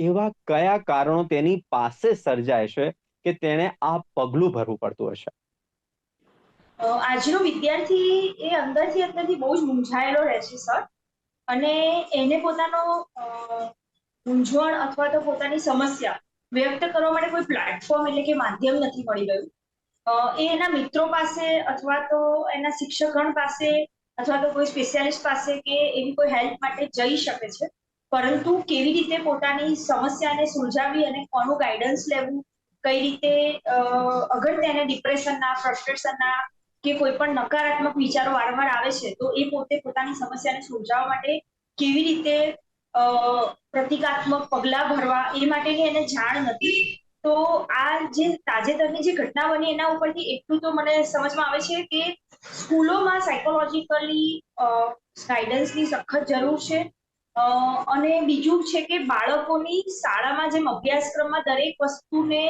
એવા કયા કારણો તેની પાસે સર્જાય છે કે તેણે આ પગલું ભરવું પડતું હશે? આજનો વિદ્યાર્થી એ અંદરથી બહુ જ મૂંઝાયેલો રહે છે સર. અને એને પોતાનો મૂંઝવણ અથવા તો પોતાની સમસ્યા વ્યક્ત કરવા માટે કોઈ પ્લેટફોર્મ એટલે કે માધ્યમ નથી મળી રહ્યું. એ એના મિત્રો પાસે અથવા તો એના શિક્ષકગણ પાસે અથવા તો કોઈ સ્પેશિયાલિસ્ટ પાસે કે એવી કોઈ હેલ્પ માટે જઈ શકે છે. પરંતુ કેવી રીતે પોતાની સમસ્યાને સુલઝાવી અને કોનું ગાઈડન્સ લેવું, કઈ રીતે અગર તેને ડિપ્રેશનના, ફ્રસ્ટ્રેશનના કે કોઈ પણ નકારાત્મક વિચારો વારંવાર આવે છે તો એ પોતે પોતાની સમસ્યાને સુલઝાવવા માટે કેવી રીતે પ્રતિકાત્મક પગલા ભરવા એ માટેની એને જાણ નથી. તો આ જે તાજેતરની જે ઘટના બની એના ઉપરથી એટલું તો મને સમજમાં આવે છે કે સ્કૂલોમાં સાયકોલોજીકલી ગાઈડન્સની સખત જરૂર છે. અને બીજું છે કે બાળકોની શાળામાં જેમ અભ્યાસક્રમમાં દરેક વસ્તુને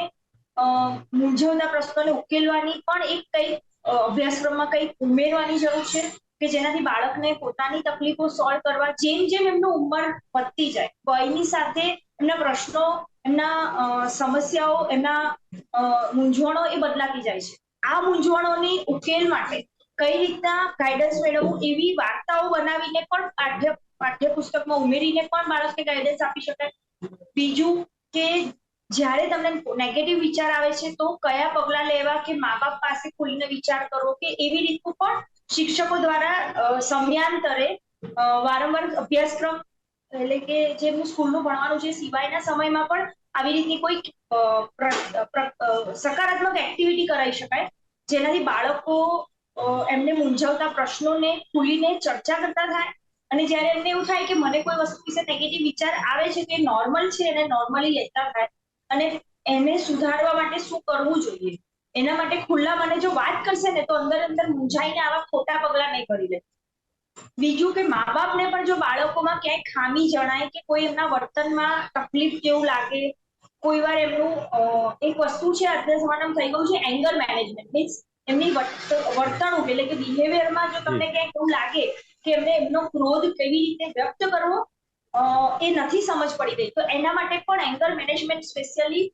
મૂંઝવતા પ્રશ્નોને ઉકેલવાની પણ એક કંઈક અભ્યાસક્રમમાં કંઈક ઉમેરવાની જરૂર છે કે જેનાથી બાળકને પોતાની તકલીફો સોલ્વ કરવા જેમ જેમ એમનું ઉંમર વધતી જાય વયની સાથે એમના પ્રશ્નો, એમના સમસ્યાઓ, એમના મૂંઝવણો એ બદલાતી જાય છે. આ મૂંઝવણોની ઉકેલ માટે કઈ રીતના ગાઈડન્સ મેળવવું એવી વાર્તાઓ બનાવીને પણ પાઠ્યપુસ્તકમાં ઉમેરીને પણ બાળકને ગાઈડન્સ આપી શકાય. બીજું કે જ્યારે તમને નેગેટિવ વિચાર આવે છે તો કયા પગલા લેવા કે મા બાપ પાસે ખુલીને વિચાર કરવો કે એવી રીતનું પણ શિક્ષકો દ્વારા સમયાંતરે વારંવાર અભ્યાસક્રમ એટલે કે જેમનું સ્કૂલનું ભણવાનું છે સિવાયના સમયમાં પણ આવી રીતની કોઈ સકારાત્મક એક્ટિવિટી કરાવી શકાય જેનાથી બાળકો એમને મૂંઝવતા પ્રશ્નોને ખુલીને ચર્ચા કરતા થાય. અને જ્યારે એમને એવું થાય કે મને કોઈ વસ્તુ વિશે નેગેટિવ વિચાર આવે છે તો એ નોર્મલ છે એને નોર્મલી લેતા થાય અને એને સુધારવા માટે શું કરવું જોઈએ એના માટે ખુલ્લા મને જો વાત કરશે ને તો અંદર મૂંઝાઈને આવા ખોટા પગલા નહીં કરી લે. બીજું કે મા બાપને પણ જો બાળકોમાં ક્યાંય ખામી જણાય કે કોઈ એમના વર્તનમાં તકલીફ જેવું લાગે, કોઈ વાર એમનું એક વસ્તુ છે અત્યાર જમાનામાં થઈ ગયું છે એંગર મેનેજમેન્ટ મીન્સ એમની વર્તણૂક એટલે કે બિહેવિયરમાં જો તમને ક્યાંક એવું લાગે કે એમને એમનો ક્રોધ કેવી રીતે વ્યક્ત કરવો એ નથી સમજ પડી રહી તો એના માટે પણ એંગર મેનેજમેન્ટ સ્પેશિયલી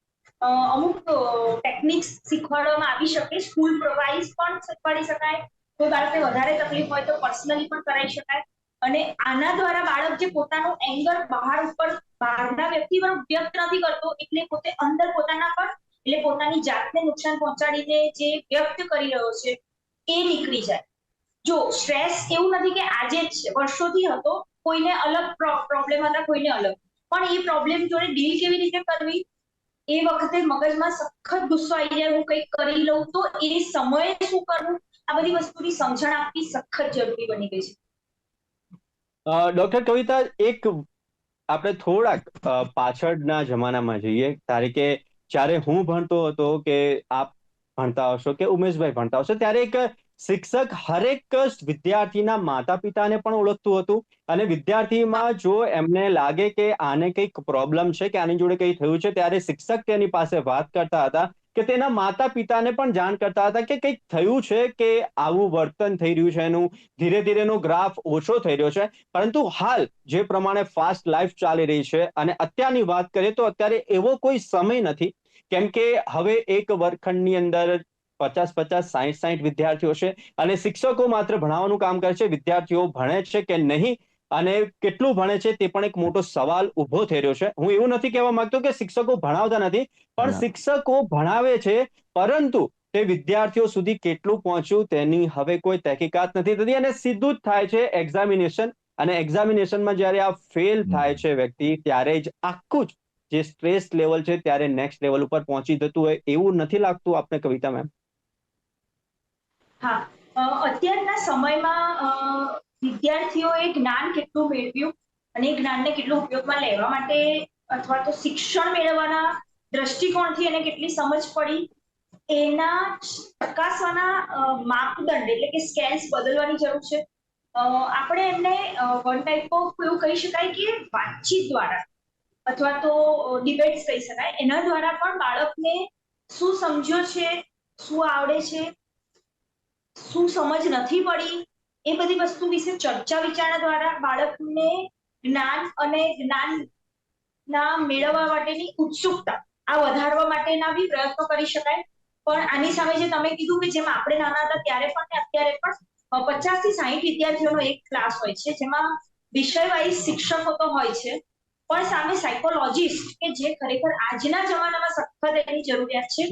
અમુક ટેકનિક્સ શીખવાડવામાં આવી શકે. સ્કૂલ વાઇઝ પણ શીખવાડી શકાય. કોઈ બાળકને વધારે તકલીફ હોય તો પર્સનલી પણ કરાવી શકાય. અને આના દ્વારા બાળક જે પોતાનું એંગર બહારના વ્યક્તિ પર વ્યક્ત નથી કરતો એટલે પોતે અંદર પોતાના પર એટલે પોતાની જાતને નુકસાન પહોંચાડીને જે વ્યક્ત કરી રહ્યો છે એ નીકળી જાય. જો સ્ટ્રેસ એવું નથી કે આજે જ છે, વર્ષોથી હતો, કોઈને અલગ પ્રોબ્લેમ હતા, કોઈને અલગ, પણ એ પ્રોબ્લેમ જોડે ડીલ કેવી રીતે કરવી એ વખતે મગજમાં સખત ગુસ્સો આવી જાય હું કંઈક કરી લઉં તો એ સમયે શું કરવું આ બધી વસ્તુની સમજણ આપવી સખત જરૂરી બની ગઈ છે. ડોક્ટર કવિતા, એક આપણે થોડાક પાછળના જમાનામાં જઈએ. ધારે કે જ્યારે હું ભણતો હતો કે આપ ભણતા હશો કે ઉમેશભાઈ ભણતા હશો ત્યારે એક શિક્ષક હરેક વિદ્યાર્થીના માતા પિતાને પણ ઓળખતું હતું અને વિદ્યાર્થીમાં જો એમને લાગે કે આને કંઈક પ્રોબ્લેમ છે કે આની જોડે કંઈ થયું છે ત્યારે શિક્ષક તેની પાસે વાત કરતા હતા કે તેના માતા પિતાને પણ જાણ કરતા હતા કે કંઈક થયું છે કે આવું વર્તન થઈ રહ્યું છે એનું ધીરે ધીરે એનો ગ્રાફ ઓછો થઈ રહ્યો છે. પરંતુ હાલ જે પ્રમાણે ફાસ્ટ લાઈફ ચાલી રહી છે અને અત્યારની વાત કરીએ તો અત્યારે એવો કોઈ સમય નથી કેમ કે હવે એક વર્ગખંડની અંદર 50-50, 60-60 વિદ્યાર્થીઓ છે અને શિક્ષકો માત્ર ભણાવવાનું કામ કરે છે. વિદ્યાર્થીઓ ભણે છે કે નહીં અને કેટલું ભણે છે તે પણ એક મોટો સવાલ ઉભો થઈ રહ્યો છે. હું એવું નથી કહેવા માંગતો કે શિક્ષકો ભણાવતા નથી, પણ શિક્ષકો ભણાવે છે પરંતુ તે વિદ્યાર્થીઓ સુધી કેટલું પહોંચ્યું તેની હવે કોઈ તહેકીકાત નથી થતી અને સીધું જ થાય છે એક્ઝામિનેશન. અને એક્ઝામિનેશનમાં જ્યારે આ ફેલ થાય છે વ્યક્તિ ત્યારે જ આખું જ જે સ્ટ્રેસ લેવલ છે ત્યારે નેક્સ્ટ લેવલ ઉપર પહોંચી જતું હોય એવું નથી લાગતું આપને કવિતા મેમ? હા, અત્યારના સમયમાં વિદ્યાર્થીઓએ જ્ઞાન કેટલું મેળવ્યું અને એ જ્ઞાનને કેટલું ઉપયોગમાં લેવા માટે અથવા તો શિક્ષણ મેળવવાના દ્રષ્ટિકોણથી એને કેટલી સમજ પડી એના ચકાસવાના માપદંડ એટલે કે સ્કેલ્સ બદલવાની જરૂર છે. આપણે એમને વન ટાઈપ ઓફ એવું કહી શકાય કે વાતચીત દ્વારા અથવા તો ડિબેટ્સ કહી શકાય એના દ્વારા પણ બાળકને શું સમજ્યો છે, શું આવડે છે, શું સમજ નથી પડી એ બધી વસ્તુ વિશે ચર્ચા વિચારણા દ્વારા બાળકને જ્ઞાન અને જ્ઞાન ના મેળવવા માટેની ઉત્સુકતા આ વધારવા માટેના બી પ્રયત્નો કરી શકાય. પણ આની સામે જે તમે કીધું કે જેમ આપણે નાના હતા ત્યારે પણ ને અત્યારે પણ 50 થી 60 વિદ્યાર્થીઓનો એક ક્લાસ હોય છે, જેમાં વિષય વાઇઝ શિક્ષકો તો હોય છે, પણ સામે સાયકોલોજીસ્ટ કે જે ખરેખર આજના જમાનામાં સખત એની જરૂરિયાત છે,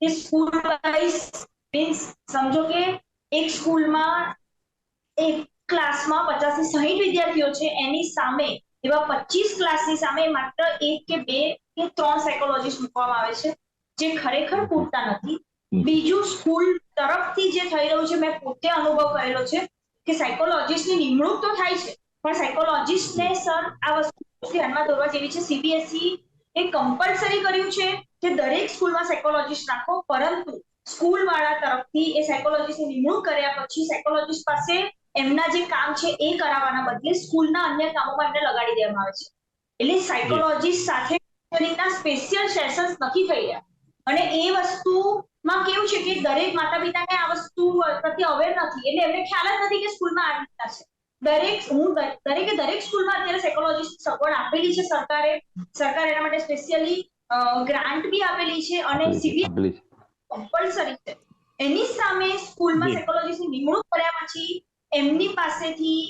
કે સ્કૂલ વાઇઝ મીન્સ સમજો કે એક સ્કૂલમાં એક ક્લાસમાં 50 થી 60 વિદ્યાર્થીઓ છે, એની સામે એવા 25 ક્લાસની સામે માત્ર એક કે બે કે ત્રણ સાયકોલોજીસ્ટ મૂકવામાં આવે છે, જે ખરેખર પૂરતા નથી. બીજું સ્કૂલ તરફથી જે થઈ રહ્યું છે, મેં પોતે અનુભવ કરેલો છે કે સાયકોલોજીસ્ટની નિમણૂક તો થાય છે, પણ સાયકોલોજીસ્ટને સર આ વસ્તુ ધ્યાનમાં દોરવા જેવી છે. સીબીએસઈ એ કમ્પલસરી કર્યું છે કે દરેક સ્કૂલમાં સાયકોલોજીસ્ટ રાખો, પરંતુ સ્કૂલ વાળા તરફથી એ સાયકોલોજીસ્ટની નિમણૂક કર્યા પછી સાયકોલોજીસ્ટ પાસે એમના જે કામ છે એ કરાવવાના બદલે સ્કૂલના અન્ય કામોમાં એમને લગાડી દેવામાં આવે છે. એટલે સાયકોલોજીસ્ટ સાથે સ્પેશિયલ સેશન્સ નથી થઈ રહ્યા, અને એ વસ્તુમાં કેવું છે કે દરેક માતા પિતાને આ વસ્તુ પ્રત્યે અવેર નથી, એટલે એમને ખ્યાલ જ નથી કે સ્કૂલમાં આ રીતના છે. દરેક સ્કૂલમાં અત્યારે સાયકોલોજીસ્ટ સગવડ આપેલી છે સરકારે. સરકાર એના માટે સ્પેશિયલી ગ્રાન્ટ બી આપેલી છે, અને સીબીએસઈ કમ્પલસરી છે. એની સામે સ્કૂલમાં સાયકોલોજીસ્ટની નિમણૂક કર્યા પછી એમની પાસેથી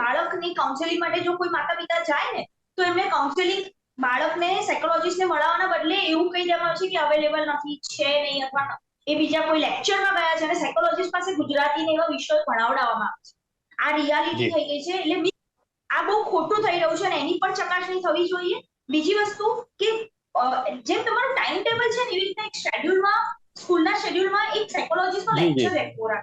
બાળકની કાઉન્સેલિંગ માટે જો કોઈ માતા પિતા જાય ને, તો એમને કાઉન્સેલિંગ બાળકને સાયકોલોજીસ્ટને મળવાના બદલે એવું કહી દેવામાં આવે છે કે અવેલેબલ નથી, છે નહીં, અથવા એ બીજા કોઈ લેક્ચરમાં ગયા છે, અને સાયકોલોજીસ્ટ પાસે ગુજરાતી ને એવા વિષયો ભણાવડાવવામાં આવે છે. આ રિયાલિટી થઈ ગઈ છે. એટલે આ બહુ ખોટું થઈ રહ્યું છે, અને એની પણ ચકાસણી થવી જોઈએ. બીજી વસ્તુ કે જેમ તમારું ટાઈમ ટેબલ છે ને, એવી રીતે એક શેડ્યુલમાં સ્કૂલના શેડ્યુલમાં એક સાયકોલોજીસ્ટનો લેક્ચર રાખવો,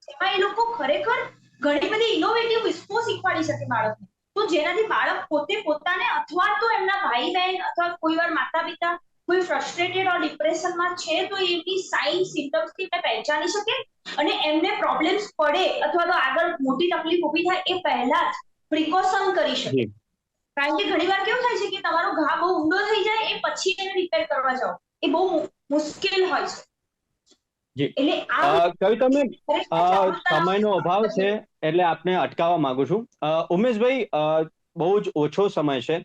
એમાં એ લોકો ખરેખર ઘણી બધી ઇનોવેટિવ વસ્તુઓ શીખવાડી શકે બાળકને, તો જેનાથી બાળક પોતે પોતાને અથવા તો એમના ભાઈ બહેન અથવા કોઈ વાર માતા પિતા કોઈ ફ્રસ્ટ્રેટેડ ઓર ડિપ્રેશનમાં છે, તો એમની સાઇન સિમ્પટમ્સથી પહેચાની શકે, અને એમને પ્રોબ્લેમ્સ પડે અથવા તો આગળ મોટી તકલીફ ઊભી થાય એ પહેલા જ પ્રિકોશન કરી શકે. કારણ કે ઘણી વાર કેવું થાય છે કે તમારો ઘા બહુ ઊંડો થઈ જાય, એ પછી એને રિપેર કરવા જાઓ, એ બહુ મુશ્કેલ હોય છે. જી કવિતા મેમ, સમયનો અભાવ છે એટલે આપને અટકાવવા માંગુ છું. ઉમેશભાઈ, બહુ જ ઓછો સમય છે.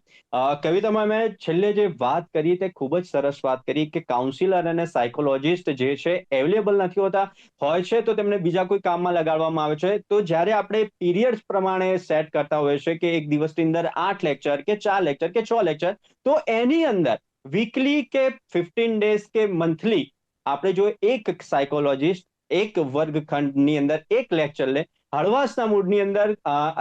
કવિતામાં મેં છેલ્લે જે વાત કરી તે ખૂબ જ સરસ વાત કરી કે કાઉન્સિલર અને સાયકોલોજીસ્ટ જે છે અવેલેબલ નથી હોતા, હોય છે તો તેમને બીજા કોઈ કામમાં લગાડવામાં આવે છે. તો જ્યારે આપણે પીરિયડ્સ પ્રમાણે સેટ કરતા હોઈએ છીએ કે એક દિવસની અંદર 8 લેક્ચર કે 4 લેક્ચર કે 6 લેક્ચર, તો એની અંદર વીકલી કે 15 ડેઝ કે મંથલી આપણે જો એક સાયકોલોજીસ્ટ એક વર્ગખંડની અંદર એક લેક્ચર લે, હળવાશના મૂડની અંદર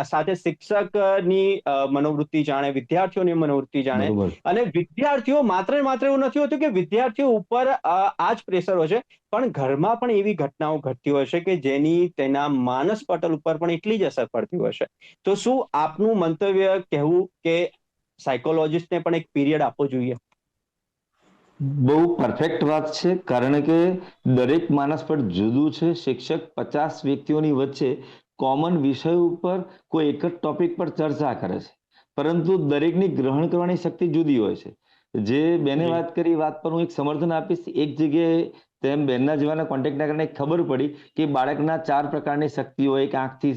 સાથે શિક્ષકની મનોવૃત્તિ જાણે, વિદ્યાર્થીઓની મનોવૃત્તિ જાણે, અને વિદ્યાર્થીઓ માત્ર ને માત્ર એવું નથી હોતું કે વિદ્યાર્થીઓ ઉપર આ જ પ્રેશર હોય છે, પણ ઘરમાં પણ એવી ઘટનાઓ ઘટતી હોય છે કે જેની તેના માનસ પટલ ઉપર પણ એટલી જ અસર પડતી હોય છે. તો શું આપનું મંતવ્ય કહેવું કે સાયકોલોજીસ્ટને પણ એક પીરિયડ આપવો જોઈએ? બહુ પરફેક્ટ વાત છે, કારણ કે દરેક માણસ પર જુદું છે. શિક્ષક 50 વ્યક્તિઓની વચ્ચે કોમન વિષય ઉપર કોઈ એક જ ટોપિક પર ચર્ચા કરે છે, પરંતુ દરેકની ગ્રહણ કરવાની શક્તિ જુદી હોય છે. જે બેને વાત કરી વાત પર હું એક સમર્થન આપીશ. એક જગ્યાએ તેમ બેનના જેવાના કોન્ટેક્ટના કારણે ખબર પડી કે બાળકના 4 પ્રકારની શક્તિઓ, એક આંખથી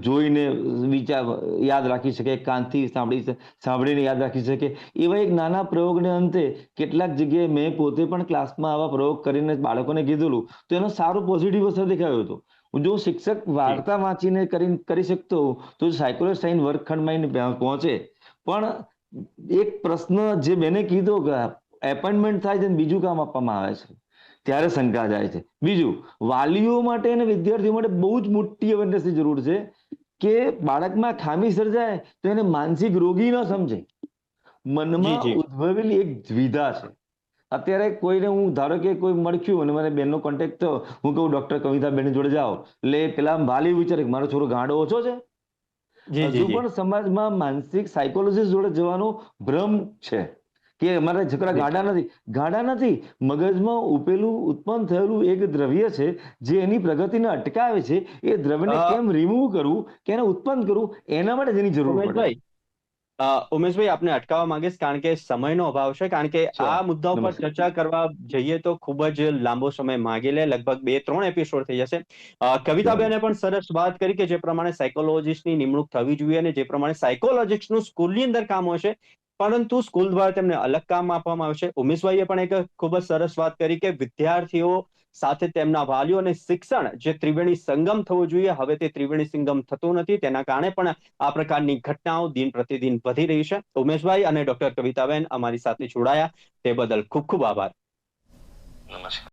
જોઈને વિચાર યાદ રાખી શકે, કાનથી સાંભળીને યાદ રાખી શકે. એવા એક નાના પ્રયોગને અંતે કેટલાક જગ્યાએ મેં પોતે પણ ક્લાસમાં આવા પ્રયોગ કરીને બાળકોને કીધેલું, તો એનો સારો પોઝિટિવ અસર દેખાયો હતો. જો શિક્ષક વાર્તા વાંચીને કરી શકતો તો સાયકોલોજીસ્ટ આવીને વર્ગખંડમાં પહોંચે. પણ એક પ્રશ્ન જે બેને કીધો કે એપોઇન્ટમેન્ટ થાય છે અને બીજું કામ આપવામાં આવે છે, ત્યારે શંકા જાય છે. બીજું, વાલીઓ માટે અને વિદ્યાર્થીઓ માટે બહુ જ મોટી અવેરનેસની જરૂર છે કે બાળકમાં ખામી સર્જાય તો એને માનસિક રોગી ન સમજે, મનમાં ઉદ્ભવેલી એક દ્વિધા છે. અત્યારે કોઈને હું ધારો કે કોઈ મળખ્યું અને મને બેનનો કોન્ટેક્ટ થયો, હું કહું ડોક્ટર કવિતાબેન જોડે જાઓ, એટલે પેલા વાલી વિચારે મારો છોરો ગાંડો ઓછો છે. હજુ પણ સમાજમાં માનસિક સાયકોલોજીસ્ટ જોડે જવાનો ભ્રમ છે કે અમારા છોકરા ગાંડા નથી. ગાંડા નથી, મગજમાં ઉપેલું ઉત્પન્ન થયેલું એક દ્રવ્ય છે જે એની પ્રગતિને અટકાવે છે. એ દ્રવ્યને કેમ રિમૂવ કરવું, કેને ઉત્પન્ન કરવું, એના માટે જેની જરૂર પડે. ઉમેશભાઈ, આપને અટકાવવા માંગીશ કારણ કે સમયનો અભાવ છે. કારણ કે આ મુદ્દા ઉપર ચર્ચા કરવા જઈએ તો ખૂબ જ લાંબો સમય માંગી લે, લગભગ 2-3 એપિસોડ થઈ જશે. કવિતાબેને પણ સરસ વાત કરી કે જે પ્રમાણે સાયકોલોજીસ્ટની નિમણૂક થવી જોઈએ અને જે પ્રમાણે સાયકોલોજીસ્ટનું સ્કૂલની અંદર કામ હોય છે પરંતુ સ્કૂલ દ્વારા તેમને અલગ કામ આપવામાં આવશે. ઉમેશભાઈએ પણ એક ખૂબ જ સરસ વાત કરી કે વિદ્યાર્થીઓ સાથે તેમના વાલીઓ અને શિક્ષણ જે ત્રિવેણી સંગમ થવો જોઈએ, હવે તે ત્રિવેણી સંગમ થતો નથી. તેના કારણે પણ આ પ્રકારની ઘટનાઓ દિન પ્રતિદિન વધી રહી છે. ઉમેશભાઈ અને ડોક્ટર કવિતાબેન અમારી સાથે જોડાયા તે બદલ ખૂબ ખૂબ આભાર. નમસ્કાર.